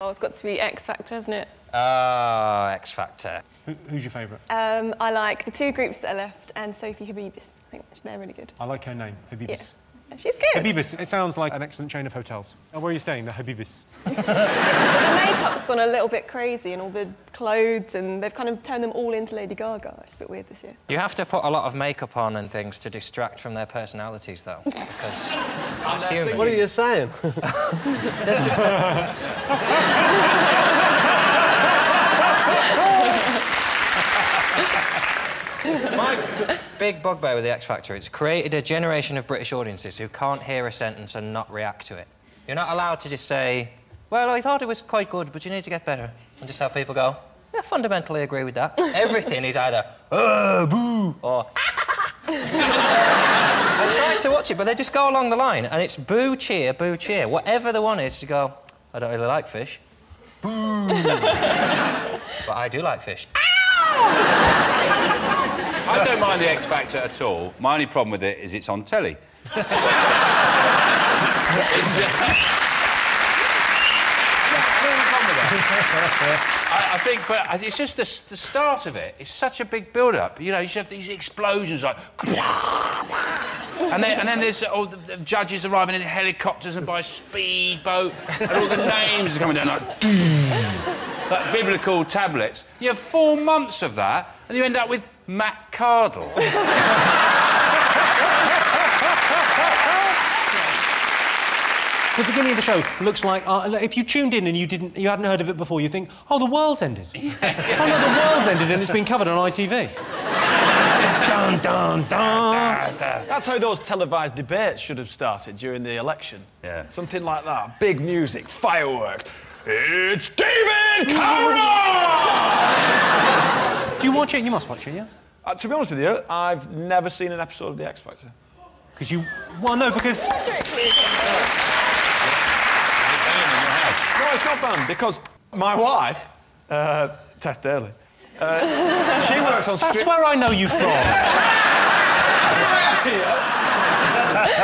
Oh, it's got to be X Factor, hasn't it? X Factor. Who's your favourite? I like the two groups that are left and Sophie Habibis. I think they're really good. I like her name, Habibis. Yeah. She's good. Habibis. It sounds like an excellent chain of hotels. Oh, where are you staying? The Habibis. The makeup's gone a little bit crazy and all the clothes, and they've kind of turned them all into Lady Gaga. It's a bit weird this year. You have to put a lot of makeup on and things to distract from their personalities, though, because it's human. What are you saying? My big bugbear with the X Factor, it's created a generation of British audiences who can't hear a sentence and not react to it. You're not allowed to just say, well, I thought it was quite good, but you need to get better. And just have people go, I fundamentally agree with that. Everything is either, boo, or I try to watch it, but they just go along the line, and it's boo, cheer, boo, cheer. Whatever the one is, you go, I don't really like fish. Boo. But I do like fish. I don't mind the X Factor at all. My only problem with it is it's on telly. I think, but it's just the start of it. It's such a big build-up. You know, you should have these explosions like... and then there's all the judges arriving in helicopters and by speedboat, and all the names are coming down like... like biblical tablets. You have 4 months of that, and you end up with Matt Cardle. The beginning of the show looks like if you tuned in and you hadn't heard of it before, you think, oh, the world's ended. Yes. Oh no, the world's ended and it's been covered on ITV. Dun dun dun. That's how those televised debates should have started during the election. Yeah. Something like that. Big music, fireworks. It's David Cameron! Do you watch it? You must watch it, yeah? To be honest with you, I've never seen an episode of The X Factor. Because you... Well, no, because... Strictly. No, it's not banned, because my wife, Tess Daly, she works on... That's where I know you from.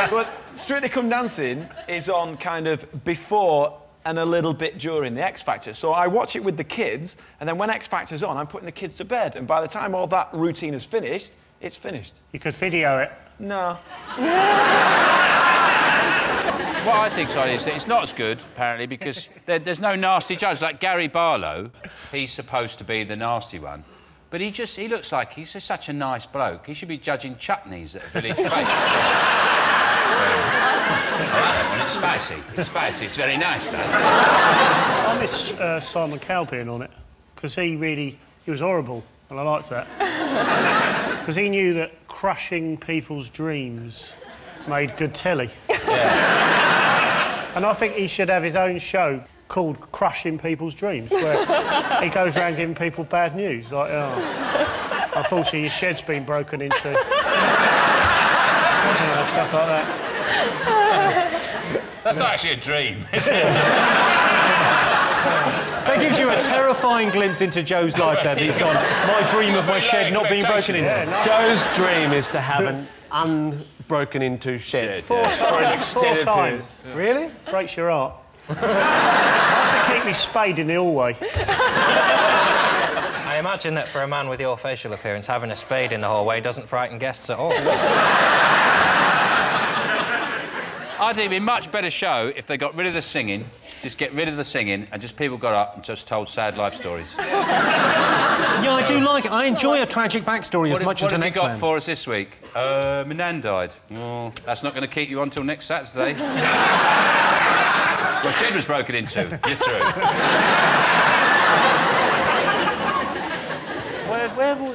But Strictly Come Dancing is on kind of before and a little bit during the X Factor. So I watch it with the kids, and then when X Factor's on, I'm putting the kids to bed. And by the time all that routine is finished, it's finished. You could video it. No. What I think, sorry, is that it's not as good, apparently, because there's no nasty judge. Like Gary Barlow, he's supposed to be the nasty one. But he looks like he's just such a nice bloke. He should be judging chutneys at a village fete. It's spicy. It's spicy. It's very nice, that. I miss Simon Cowell being on it, because he was horrible, and I liked that. Because he knew that crushing people's dreams made good telly. Yeah. And I think he should have his own show called Crushing People's Dreams, where he goes around giving people bad news, like, oh, unfortunately your shed's been broken into. You know, stuff like that. That's not actually a dream, is it? That gives you a terrifying glimpse into Joe's life, then. He's gone, my dream of my shed not being broken into. Yeah, Joe's dream is to have an unbroken into shed. Four times. Yeah. Really? Breaks your heart. I have to keep me spade in the hallway. I imagine that for a man with your facial appearance, having a spade in the hallway doesn't frighten guests at all. I think it'd be a much better show if they got rid of the singing, just get rid of the singing, and just people got up and just told sad life stories. Yeah, I do like it. I enjoy a tragic backstory as much as the next man. What have you got for us this week? My nan died. Oh, that's not going to keep you on till next Saturday. Your shed was broken into. You're through.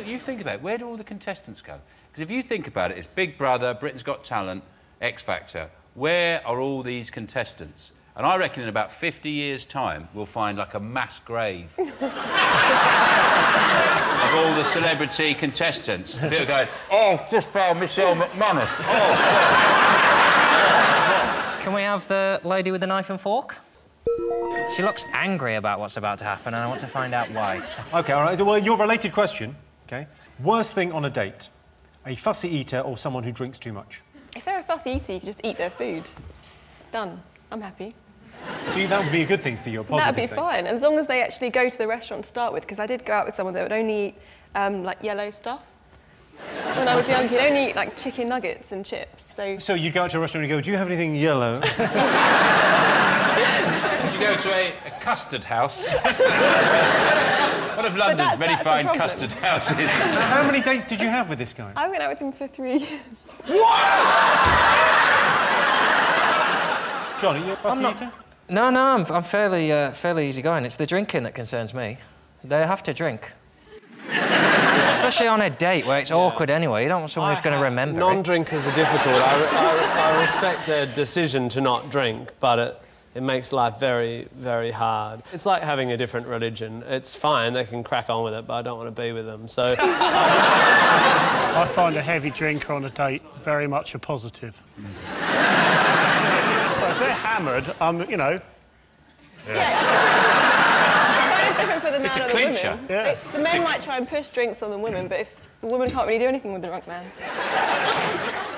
You think about it, where do all the contestants go? Because if you think about it, it's Big Brother, Britain's Got Talent, X Factor. Where are all these contestants? And I reckon in about 50 years' time, we'll find, like, a mass grave of all the celebrity contestants. People going, oh, just found Michelle McManus. Oh. Can we have the lady with the knife and fork? She looks angry about what's about to happen, and I want to find out why. OK, all right. Well, your related question, OK? Worst thing on a date? A fussy eater or someone who drinks too much? If they're a fussy eater, you can just eat their food. Done. I'm happy. So that would be a good thing for you, a positive That'd be thing. fine, as long as they actually go to the restaurant to start with, because I did go out with someone that would only eat, like, yellow stuff. When I was young, he'd only eat, like, chicken nuggets and chips, so... So you'd go out to a restaurant and go, do you have anything yellow? Did you go to a custard house? One of London's very fine custard houses. How many dates did you have with this guy? I went out with him for 3 years. John, are you a fussy eater? No, I'm fairly easygoing. It's the drinking that concerns me. They have to drink. Especially on a date where it's awkward anyway. You don't want someone who's going to remember Non-drinkers are difficult. I respect their decision to not drink, but it makes life very, very hard. It's like having a different religion. It's fine, they can crack on with it, but I don't want to be with them, so... I find a heavy drinker on a date very much a positive. But if they're hammered, you know... It's kind of different for the man or the clincher. woman. Yeah. The men might try and push drinks on the women, but if the woman can't really do anything with the drunk man.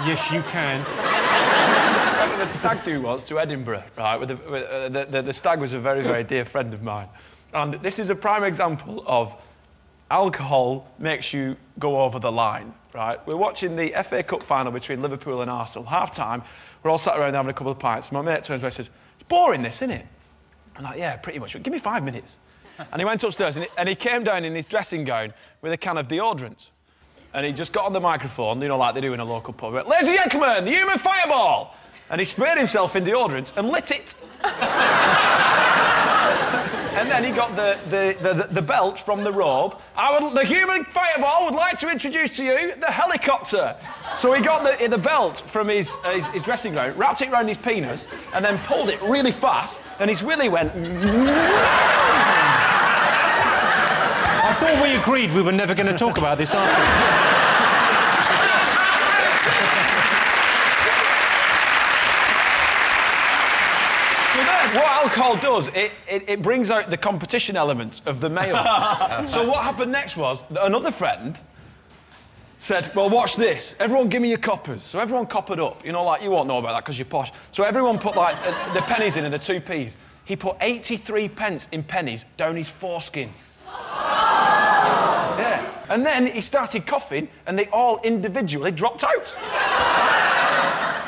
Yes, you can. I went on a stag do once to Edinburgh, right? The stag was a very, very dear friend of mine. And this is a prime example of alcohol makes you go over the line, right? We're watching the FA Cup final between Liverpool and Arsenal. Half-time, we're all sat around having a couple of pints. My mate turns around and says, it's boring this, isn't it? I'm like, yeah, pretty much. Give me 5 minutes. And he went upstairs and he came down in his dressing gown with a can of deodorant. And he just got on the microphone, you know, like they do in a local pub. He went, ladies and gentlemen, the human fireball! And he sprayed himself in deodorant and lit it. And then he got the belt from the robe. The human fireball would like to introduce to you the helicopter. So he got the belt from his dressing gown, wrapped it around his penis, and then pulled it really fast, and his willy went... I thought we agreed we were never going to talk about this after. What alcohol does, it brings out the competition element of the male. So what happened next was that another friend said, well, watch this. Everyone give me your coppers. So everyone coppered up. You know, like, you won't know about that because you're posh. So everyone put, like, the pennies in and the 2p's. He put 83 pence in pennies down his foreskin. Yeah. And then he started coughing and they all individually dropped out.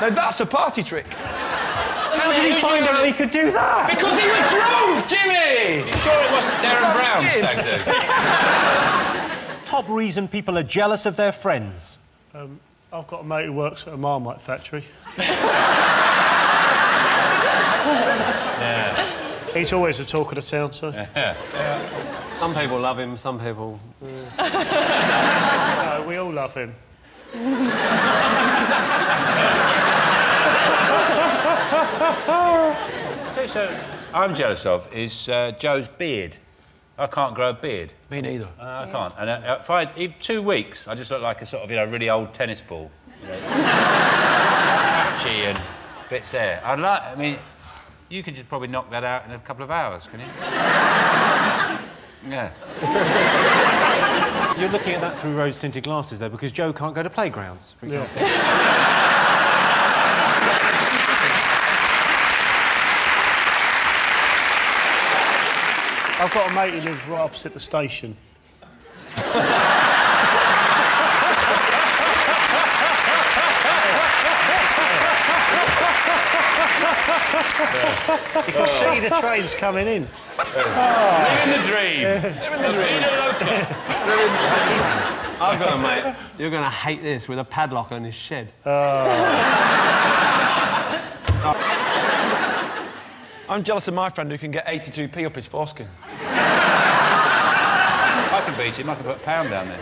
Now, that's a party trick. How did he find out he could do that? Because he was drunk, Jimmy! You sure it wasn't Darren Brown stag do? Top reason people are jealous of their friends. I've got a mate who works at a Marmite factory. Yeah. He's always the talk of the town, so... Yeah. Some people love him, some people... No, we all love him. So I'm jealous of is Joe's beard. I can't grow a beard. Me neither. I can't. And if even 2 weeks, I just look like a sort of, you know, really old tennis ball. You know, patchy and bits there. I mean, you could just probably knock that out in a couple of hours, can you? Yeah. You're looking at that through rose-tinted glasses, though, because Joe can't go to playgrounds, for example. Yeah. I've got a mate who lives right opposite the station. You can see the trains coming in. Living the dream. Living the dream. I've got a mate. You're going to hate this, with a padlock on his shed. I'm jealous of my friend who can get 82p up his foreskin. I can beat him. I can put a pound down there.